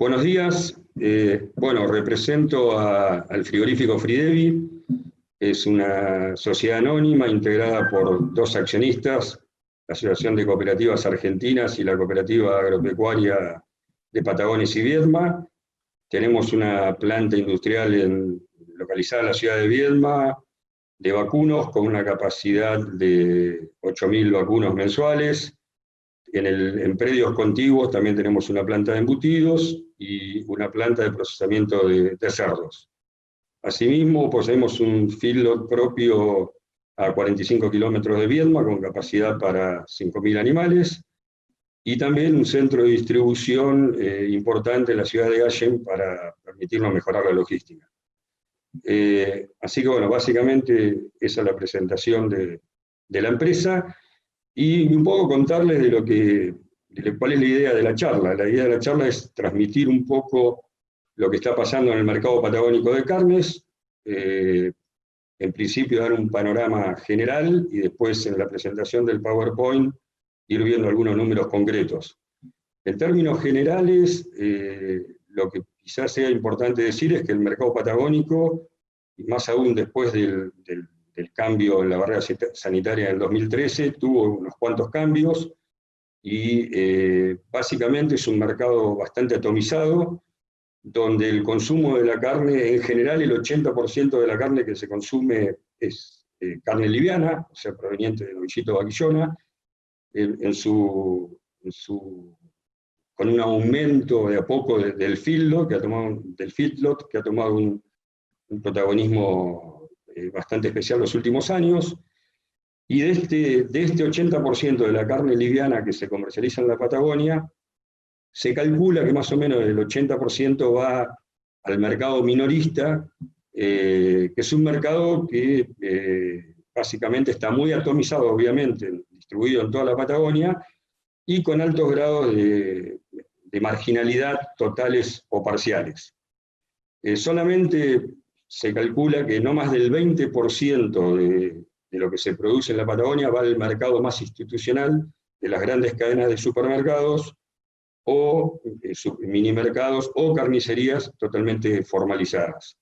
Buenos días. Bueno, represento al frigorífico Fridevi. Es una sociedad anónima integrada por dos accionistas, la Asociación de Cooperativas Argentinas y la Cooperativa Agropecuaria de Patagones y Viedma. Tenemos una planta industrial localizada en la ciudad de Viedma, de vacunos, con una capacidad de 8.000 vacunos mensuales. En predios contiguos también tenemos una planta de embutidos y una planta de procesamiento de cerdos. Asimismo, poseemos un feedlot propio a 45 kilómetros de Viedma, con capacidad para 5.000 animales, y también un centro de distribución importante en la ciudad de Gallen para permitirnos mejorar la logística. Así que bueno, básicamente esa es la presentación de la empresa, y un poco contarles cuál es la idea de la charla. La idea de la charla es transmitir un poco lo que está pasando en el mercado patagónico de carnes, en principio dar un panorama general, y después en la presentación del PowerPoint ir viendo algunos números concretos. En términos generales, lo que quizás sea importante decir es que el mercado patagónico, y más aún después del cambio en la barrera sanitaria en el 2013, tuvo unos cuantos cambios, y básicamente es un mercado bastante atomizado, donde el consumo de la carne, en general el 80% de la carne que se consume es carne liviana, o sea, proveniente de novillito vaquillona, con un aumento de a poco del feedlot, que ha tomado un protagonismo bastante especial los últimos años. Y de este 80% de la carne liviana que se comercializa en la Patagonia, se calcula que más o menos el 80% va al mercado minorista, que es un mercado que básicamente está muy atomizado, obviamente, distribuido en toda la Patagonia, y con altos grados de marginalidad totales o parciales. Solamente se calcula que no más del 20% de lo que se produce en la Patagonia va al mercado más institucional de las grandes cadenas de supermercados, o minimercados o carnicerías totalmente formalizadas.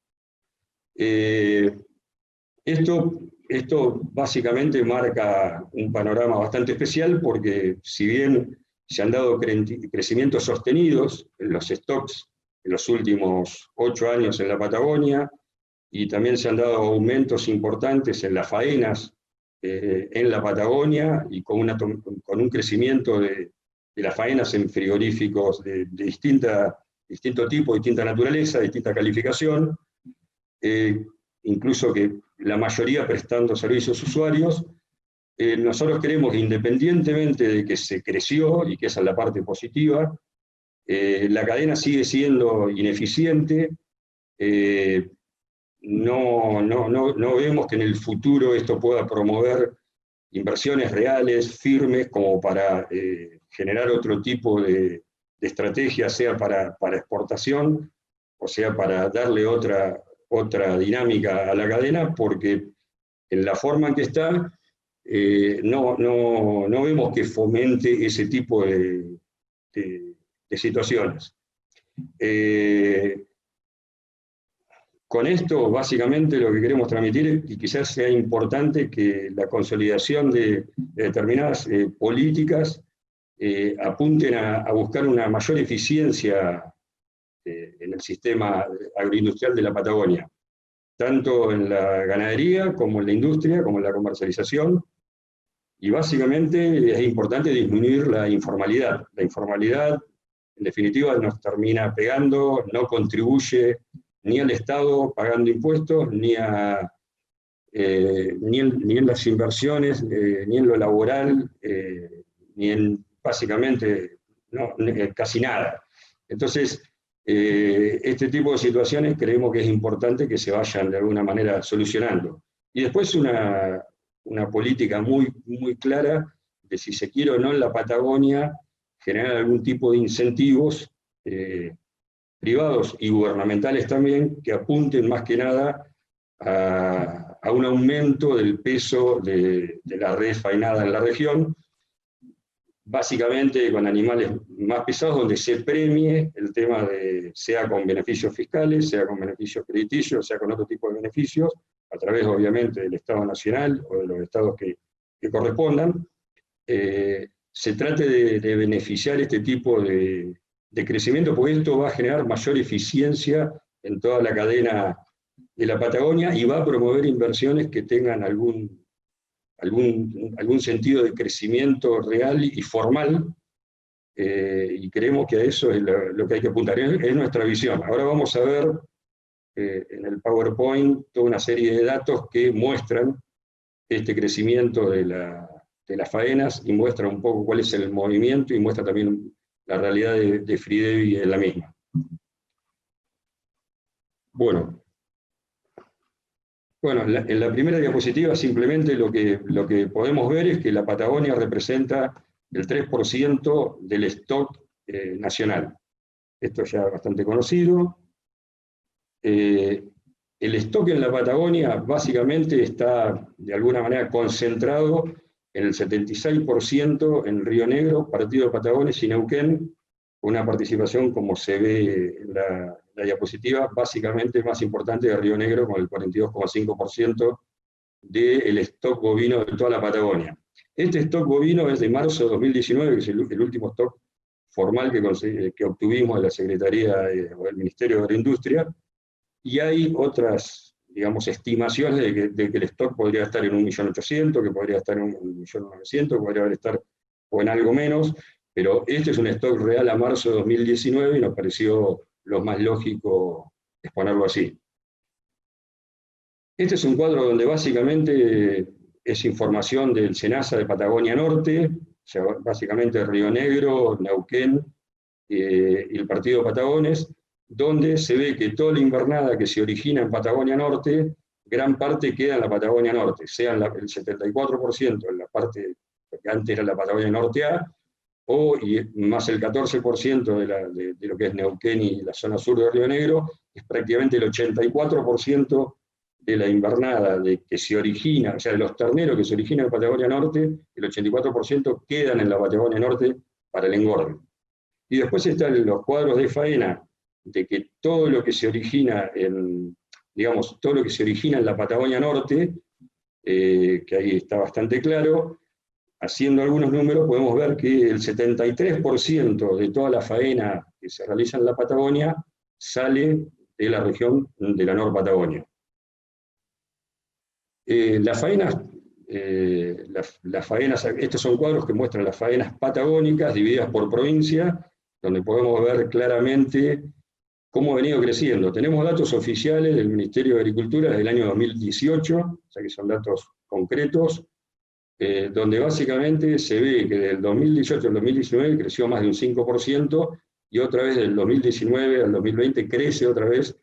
Esto básicamente marca un panorama bastante especial, porque si bien se han dado crecimientos sostenidos en los stocks en los últimos 8 años en la Patagonia, y también se han dado aumentos importantes en las faenas en la Patagonia, y con un crecimiento de las faenas en frigoríficos de distinto tipo, distinta naturaleza, distinta calificación, incluso que la mayoría prestando servicios a usuarios. Nosotros creemos que, independientemente de que se creció, y que esa es la parte positiva, la cadena sigue siendo ineficiente. No vemos que en el futuro esto pueda promover inversiones reales, firmes, como para generar otro tipo de estrategia, sea para exportación, o sea para darle otra dinámica a la cadena, porque en la forma en que está, no vemos que fomente ese tipo de situaciones. Con esto, básicamente, lo que queremos transmitir, y quizás sea importante, que la consolidación de determinadas políticas apunten a buscar una mayor eficiencia en el sistema agroindustrial de la Patagonia, tanto en la ganadería, como en la industria, como en la comercialización. Y básicamente es importante disminuir la informalidad. La informalidad, en definitiva, nos termina pegando, no contribuye ni al Estado pagando impuestos, ni en las inversiones, ni en lo laboral, básicamente casi nada. Entonces, este tipo de situaciones creemos que es importante que se vayan de alguna manera solucionando. Y después una política muy, muy clara de, si se quiere o no, en la Patagonia generar algún tipo de incentivos privados y gubernamentales también, que apunten más que nada a un aumento del peso de la red faenada en la región, básicamente con animales más pesados, donde se premie el tema de, sea con beneficios fiscales, sea con beneficios crediticios, sea con otro tipo de beneficios, a través obviamente del Estado Nacional o de los estados que correspondan, se trate de beneficiar este tipo de crecimiento, porque esto va a generar mayor eficiencia en toda la cadena de la Patagonia y va a promover inversiones que tengan algún sentido de crecimiento real y formal, y creemos que a eso es lo que hay que apuntar, es nuestra visión. Ahora vamos a ver en el PowerPoint toda una serie de datos que muestran este crecimiento de las faenas y muestra un poco cuál es el movimiento y muestra también la realidad de Fridevi en la misma. Bueno, en la primera diapositiva simplemente lo que podemos ver es que la Patagonia representa el 3% del stock nacional. Esto ya es bastante conocido. El stock en la Patagonia básicamente está de alguna manera concentrado en el 76% en Río Negro, Partido de Patagones y Neuquén, una participación, como se ve en la diapositiva, básicamente más importante de Río Negro, con el 42,5% del stock bovino de toda la Patagonia. Este stock bovino es de marzo de 2019, que es el último stock formal que obtuvimos de la Secretaría o del Ministerio de Agroindustria, y hay otras, digamos, estimaciones de que el stock podría estar en 1.800.000, que podría estar en 1.900.000, que podría estar o en algo menos, pero este es un stock real a marzo de 2019 y nos pareció lo más lógico exponerlo así. Este es un cuadro donde básicamente es información del SENASA de Patagonia Norte, o sea, básicamente Río Negro, Neuquén y el Partido de Patagones, donde se ve que toda la invernada que se origina en Patagonia Norte, gran parte queda en la Patagonia Norte, sea el 74% en la parte que antes era la Patagonia Norte A, y más el 14% de lo que es Neuquén y la zona sur de Río Negro, es prácticamente el 84% de la invernada que se origina, o sea, de los terneros que se originan en Patagonia Norte, el 84% quedan en la Patagonia Norte para el engorde. Y después están los cuadros de faena, de que todo lo que se origina en, digamos, todo lo que se origina en la Patagonia Norte, que ahí está bastante claro, haciendo algunos números podemos ver que el 73% de toda la faena que se realiza en la Patagonia sale de la región de la Norpatagonia. Las faenas, estos son cuadros que muestran las faenas patagónicas divididas por provincia, donde podemos ver claramente cómo ha venido creciendo. Tenemos datos oficiales del Ministerio de Agricultura desde el año 2018, o sea que son datos concretos, donde básicamente se ve que del 2018 al 2019 creció más de un 5%, y otra vez del 2019 al 2020 crece otra vez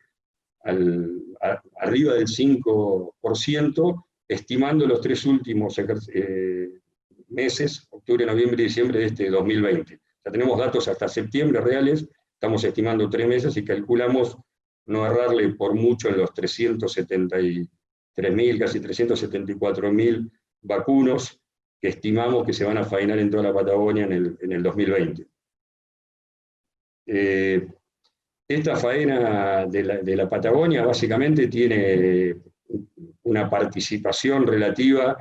arriba del 5%, estimando los 3 últimos meses, octubre, noviembre y diciembre de este 2020. Ya tenemos datos hasta septiembre reales, estamos estimando 3 meses y calculamos no errarle por mucho en los 373.000, casi 374.000 vacunos que estimamos que se van a faenar en toda la Patagonia en el 2020. Esta faena de la Patagonia básicamente tiene una participación relativa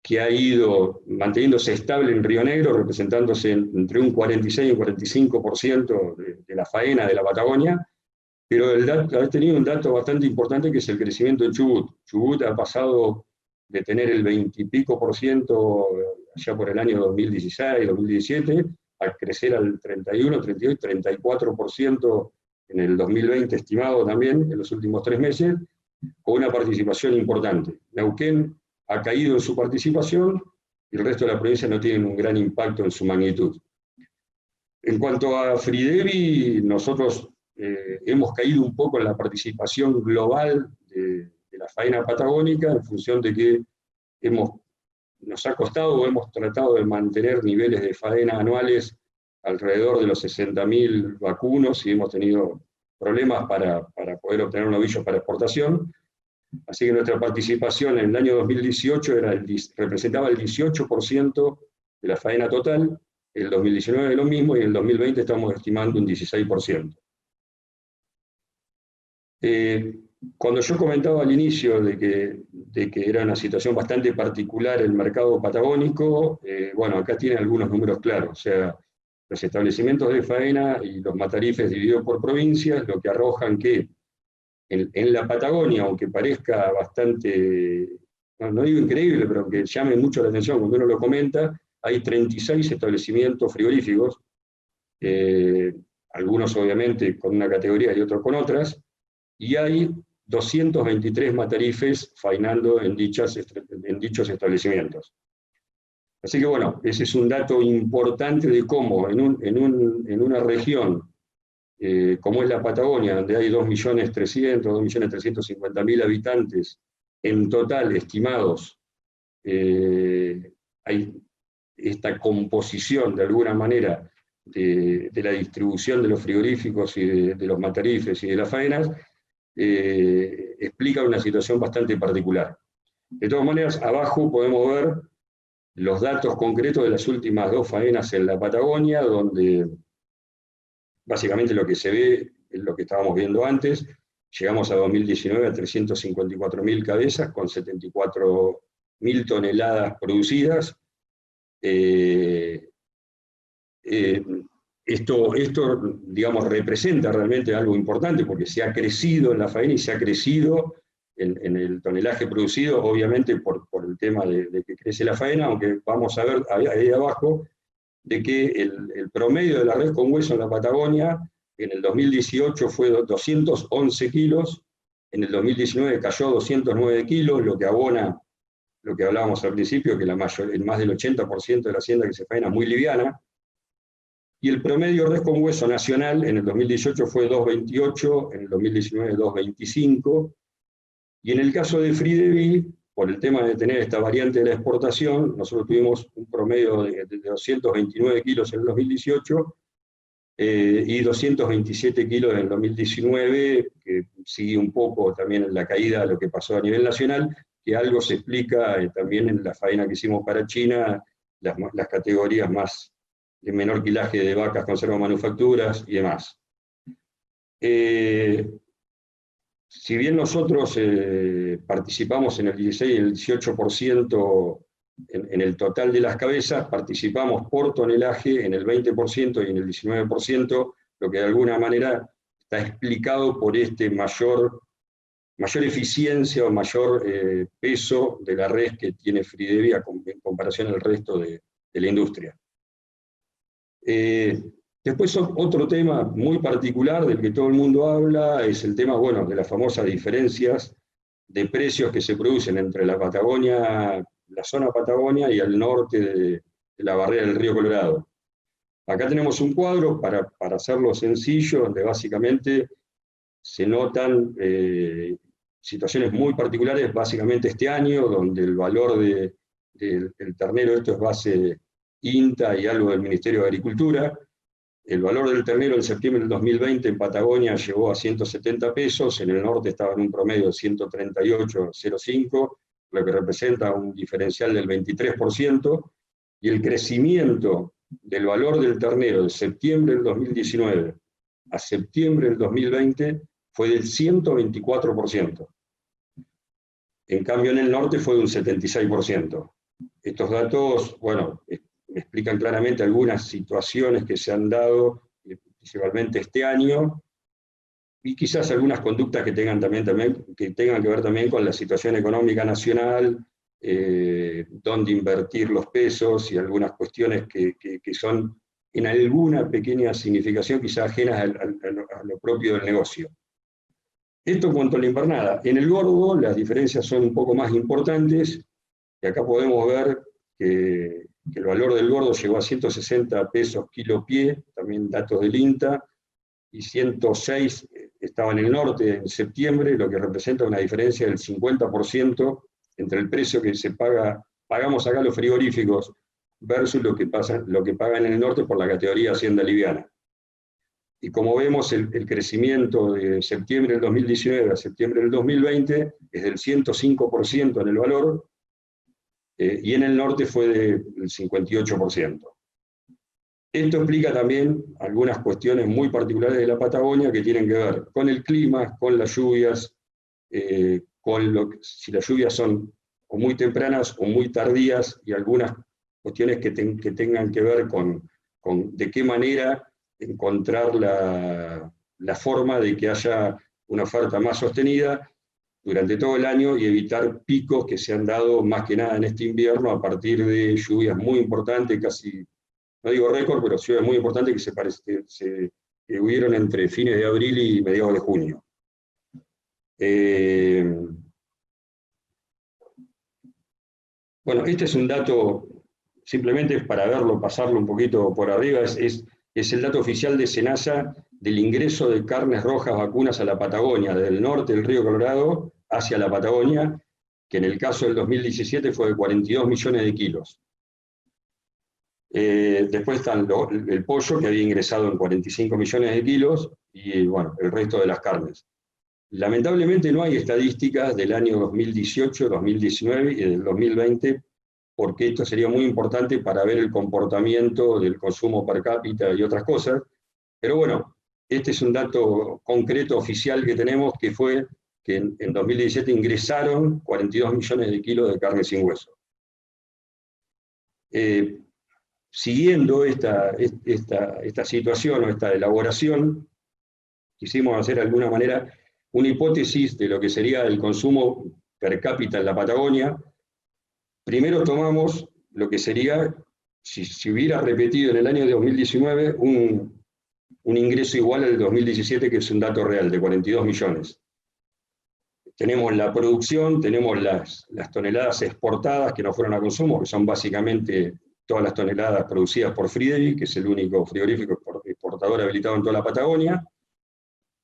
que ha ido manteniéndose estable en Río Negro, representándose entre un 46 y un 45% de la faena de la Patagonia, pero ha tenido un dato bastante importante que es el crecimiento en Chubut. Chubut ha pasado de tener el 20 y pico % allá por el año 2016, 2017, a crecer al 31, 32, 34% en el 2020 estimado también, en los últimos 3 meses, con una participación importante. Neuquén ha caído en su participación y el resto de la provincia no tiene un gran impacto en su magnitud. En cuanto a Fridevi, nosotros hemos caído un poco en la participación global de la faena patagónica en función de que nos ha costado o hemos tratado de mantener niveles de faena anuales alrededor de los 60.000 vacunos y hemos tenido problemas para poder obtener novillos para exportación. Así que nuestra participación en el año 2018 representaba el 18% de la faena total, el 2019 lo mismo, y en el 2020 estamos estimando un 16%. Cuando yo comentaba al inicio de que era una situación bastante particular el mercado patagónico, bueno, acá tiene algunos números claros, o sea, los establecimientos de faena y los matarifes divididos por provincias, lo que arrojan que en la Patagonia, aunque parezca bastante, no digo increíble, pero que llame mucho la atención cuando uno lo comenta, hay 36 establecimientos frigoríficos, algunos obviamente con una categoría y otros con otras, y hay 223 matarifes faenando en dichos establecimientos. Así que bueno, ese es un dato importante de cómo en una región como es la Patagonia, donde hay 2.350.000 habitantes en total estimados, hay esta composición de alguna manera de la distribución de los frigoríficos y de los matarifes y de las faenas, explica una situación bastante particular. De todas maneras, abajo podemos ver los datos concretos de las últimas 2 faenas en la Patagonia, donde básicamente lo que se ve es lo que estábamos viendo antes. Llegamos a 2019 a 354.000 cabezas con 74.000 toneladas producidas. Esto, digamos, representa realmente algo importante porque se ha crecido en la faena y se ha crecido en el tonelaje producido, obviamente por el tema de que crece la faena, aunque vamos a ver ahí abajo de que el promedio de la res con hueso en la Patagonia en el 2018 fue 211 kilos, en el 2019 cayó 209 kilos, lo que abona lo que hablábamos al principio, que más del 80% de la hacienda que se faena es muy liviana, y el promedio res con hueso nacional en el 2018 fue 2,28, en el 2019 2,25, y en el caso de Fridevi, por el tema de tener esta variante de la exportación, nosotros tuvimos un promedio de 229 kilos en el 2018 y 227 kilos en el 2019, que sigue un poco también en la caída de lo que pasó a nivel nacional, que algo se explica también en la faena que hicimos para China, las categorías más de menor quilaje de vacas, conservas, manufacturas y demás. Si bien nosotros participamos en el 16 y el 18% en el total de las cabezas, participamos por tonelaje en el 20% y en el 19%, lo que de alguna manera está explicado por este mayor eficiencia o mayor peso de la res que tiene Fridevi en comparación al resto de la industria. Después otro tema muy particular del que todo el mundo habla es el tema, bueno, de las famosas diferencias de precios que se producen entre la Patagonia, la zona Patagonia y al norte de la barrera del río Colorado. Acá tenemos un cuadro, para hacerlo sencillo, donde básicamente se notan situaciones muy particulares, básicamente este año, donde el valor del ternero, esto es base INTA y algo del Ministerio de Agricultura. El valor del ternero en septiembre del 2020 en Patagonia llegó a 170 pesos, en el norte estaba en un promedio de 138,05, lo que representa un diferencial del 23%, y el crecimiento del valor del ternero de septiembre del 2019 a septiembre del 2020 fue del 124%. En cambio en el norte fue de un 76%. Estos datos, bueno, explican claramente algunas situaciones que se han dado, principalmente este año, y quizás algunas conductas que tengan que ver también con la situación económica nacional, dónde invertir los pesos y algunas cuestiones que son en alguna pequeña significación quizás ajenas a lo propio del negocio. Esto en cuanto a la invernada. En el gordo las diferencias son un poco más importantes, y acá podemos ver que el valor del gordo llegó a 160 pesos kilo pie, también datos del INTA, y 106 estaba en el norte en septiembre, lo que representa una diferencia del 50% entre el precio que pagamos acá los frigoríficos versus lo que pagan en el norte por la categoría hacienda liviana. Y como vemos, el crecimiento de septiembre del 2019 a septiembre del 2020 es del 105% en el valor, y en el norte fue del 58%. Esto explica también algunas cuestiones muy particulares de la Patagonia que tienen que ver con el clima, con las lluvias, si las lluvias son o muy tempranas o muy tardías, y algunas cuestiones que tengan que ver con de qué manera encontrar la forma de que haya una oferta más sostenida durante todo el año y evitar picos que se han dado más que nada en este invierno a partir de lluvias muy importantes, casi, no digo récord, pero lluvias muy importantes que hubieron entre fines de abril y mediados de junio. Bueno, este es un dato, simplemente para verlo, pasarlo un poquito por arriba, es el dato oficial de SENASA del ingreso de carnes rojas vacunas a la Patagonia, desde el norte del río Colorado hacia la Patagonia, que en el caso del 2017 fue de 42 millones de kilos. Después está el pollo, que había ingresado en 45 millones de kilos, y bueno, el resto de las carnes. Lamentablemente no hay estadísticas del año 2018, 2019 y del 2020, porque esto sería muy importante para ver el comportamiento del consumo per cápita y otras cosas. Pero bueno, este es un dato concreto oficial que tenemos, que fue que en 2017 ingresaron 42 millones de kilos de carne sin hueso. Siguiendo esta situación o esta elaboración, quisimos hacer de alguna manera una hipótesis de lo que sería el consumo per cápita en la Patagonia. Primero tomamos lo que sería, si hubiera repetido en el año 2019, un ingreso igual al del 2017, que es un dato real, de 42 millones. Tenemos la producción, tenemos las toneladas exportadas que no fueron a consumo, que son básicamente todas las toneladas producidas por Fridevi, que es el único frigorífico exportador habilitado en toda la Patagonia.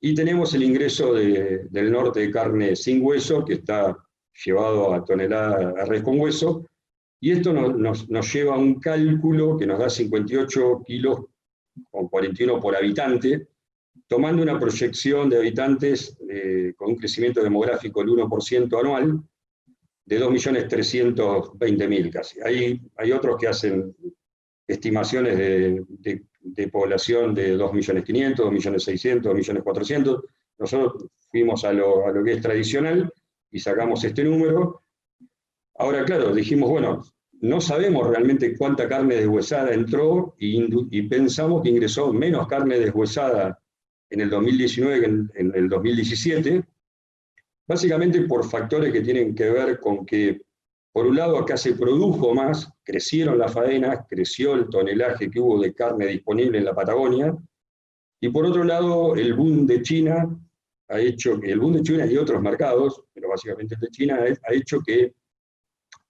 Y tenemos el ingreso del norte de carne sin hueso, que está llevado a tonelada a res con hueso, y esto nos lleva a un cálculo que nos da 58 kilos con 41 por habitante, tomando una proyección de habitantes con un crecimiento demográfico del 1% anual, de 2.320.000 casi. Hay otros que hacen estimaciones de población de 2.500.000, 2.600.000, 2.400.000. Nosotros fuimos a lo que es tradicional y sacamos este número. Ahora, claro, dijimos, bueno, no sabemos realmente cuánta carne deshuesada entró y pensamos que ingresó menos carne deshuesada en el 2019 que en el 2017, básicamente por factores que tienen que ver con que, por un lado, acá se produjo más, crecieron las faenas, creció el tonelaje que hubo de carne disponible en la Patagonia, y por otro lado, el boom de China ha hecho que, el boom de China y otros mercados, pero básicamente el de China, ha hecho que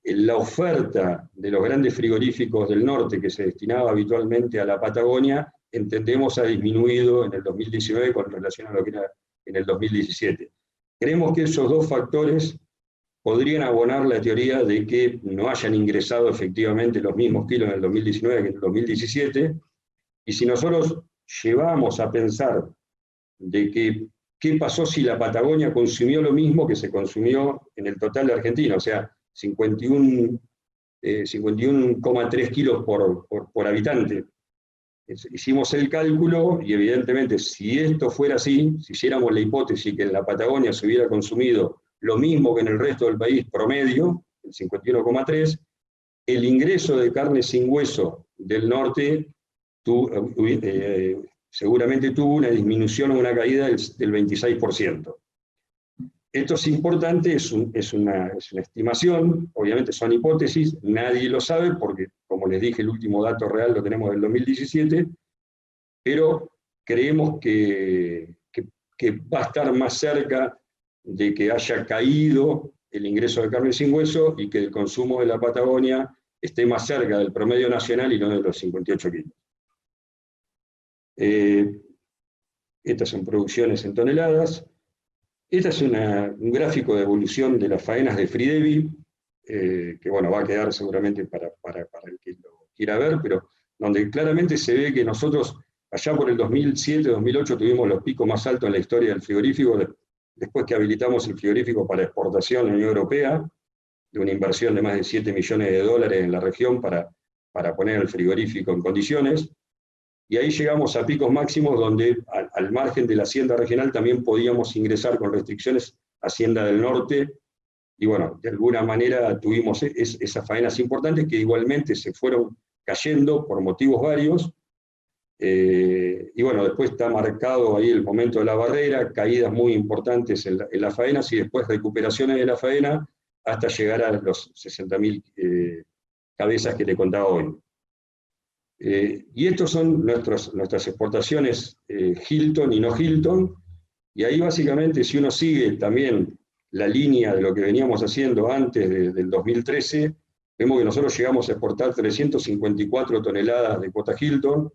la oferta de los grandes frigoríficos del norte que se destinaba habitualmente a la Patagonia, entendemos ha disminuido en el 2019 con relación a lo que era en el 2017. Creemos que esos dos factores podrían abonar la teoría de que no hayan ingresado efectivamente los mismos kilos en el 2019 que en el 2017, y si nosotros llevamos a pensar de que qué pasó si la Patagonia consumió lo mismo que se consumió en el total de Argentina, o sea, 51,3 kilos por habitante. Hicimos el cálculo y evidentemente si esto fuera así, si hiciéramos la hipótesis que en la Patagonia se hubiera consumido lo mismo que en el resto del país promedio, el 51,3, el ingreso de carne sin hueso del norte seguramente tuvo una disminución o una caída del 26%. Esto es importante, es una estimación, obviamente son hipótesis, nadie lo sabe porque, como les dije, el último dato real lo tenemos del 2017, pero creemos que va a estar más cerca de que haya caído el ingreso de carne sin hueso y que el consumo de la Patagonia esté más cerca del promedio nacional y no de los 58 kilos. Estas son producciones en toneladas. Este es un gráfico de evolución de las faenas de Fridevi, que bueno, va a quedar seguramente para el que lo quiera ver, pero donde claramente se ve que nosotros, allá por el 2007, 2008, tuvimos los picos más altos en la historia del frigorífico, después que habilitamos el frigorífico para exportación en la Unión Europea, de una inversión de más de $7 millones en la región para poner el frigorífico en condiciones. y ahí llegamos a picos máximos donde al margen de la hacienda regional también podíamos ingresar con restricciones a Hacienda del Norte, y bueno, de alguna manera tuvimos esas faenas importantes que igualmente se fueron cayendo por motivos varios, y bueno, después está marcado ahí el momento de la barrera, caídas muy importantes en las faenas y después recuperaciones de la faena hasta llegar a los 60.000 cabezas que le contaba hoy. Y estos son nuestras exportaciones Hilton y no Hilton, y ahí básicamente si uno sigue también la línea de lo que veníamos haciendo antes del 2013, vemos que nosotros llegamos a exportar 354 toneladas de cuota Hilton,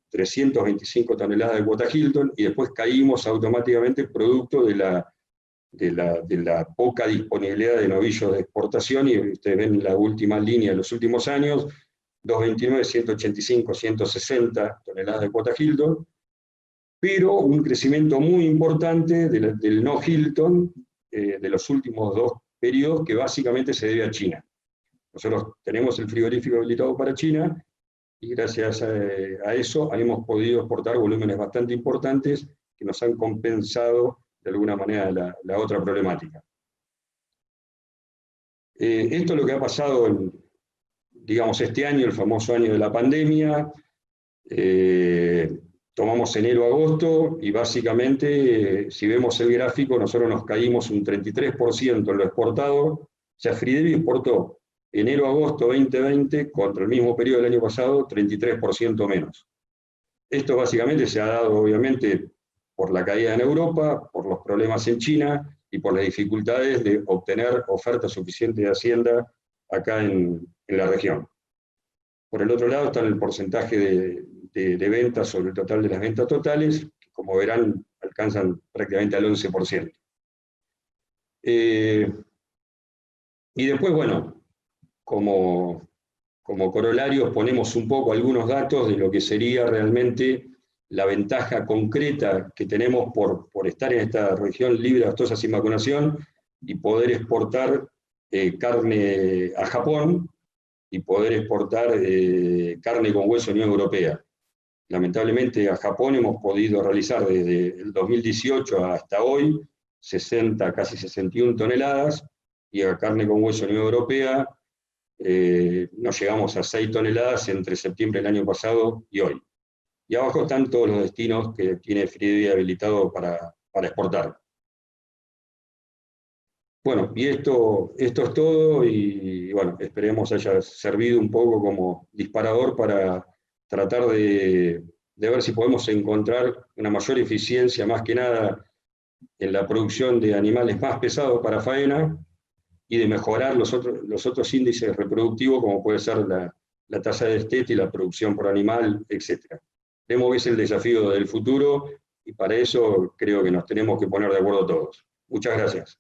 325 toneladas de cuota Hilton, y después caímos automáticamente producto de la poca disponibilidad de novillos de exportación, y ustedes ven la última línea de los últimos años, 229, 185, 160 toneladas de cuota Hilton, pero un crecimiento muy importante del no Hilton de los últimos 2 periodos, que básicamente se debe a China. Nosotros tenemos el frigorífico habilitado para China, y gracias a eso hemos podido exportar volúmenes bastante importantes que nos han compensado de alguna manera la otra problemática. Esto es lo que ha pasado digamos, este año, el famoso año de la pandemia. Tomamos enero-agosto y básicamente, si vemos el gráfico, nosotros nos caímos un 33% en lo exportado. O sea, Fridevi exportó enero-agosto 2020 contra el mismo periodo del año pasado, 33% menos. Esto básicamente se ha dado, obviamente, por la caída en Europa, por los problemas en China y por las dificultades de obtener oferta suficiente de hacienda acá en la región. Por el otro lado está el porcentaje de ventas sobre el total de las ventas totales, que como verán alcanzan prácticamente al 11%. Y después, bueno, como corolario ponemos un poco algunos datos de lo que sería realmente la ventaja concreta que tenemos por estar en esta región libre de aftosa sin vacunación y poder exportar carne a Japón y poder exportar carne con hueso a Unión Europea. Lamentablemente a Japón hemos podido realizar desde el 2018 hasta hoy 60, casi 61 toneladas, y a carne con hueso a Unión Europea nos llegamos a 6 toneladas entre septiembre del año pasado y hoy. Y abajo están todos los destinos que tiene Fridevi habilitado para exportar. Bueno, y esto es todo, y bueno, esperemos haya servido un poco como disparador para tratar de ver si podemos encontrar una mayor eficiencia, más que nada en la producción de animales más pesados para faena, y de mejorar los otros índices reproductivos, como puede ser la tasa de destete y la producción por animal, etc. Vemos que es el desafío del futuro, y para eso creo que nos tenemos que poner de acuerdo todos. Muchas gracias.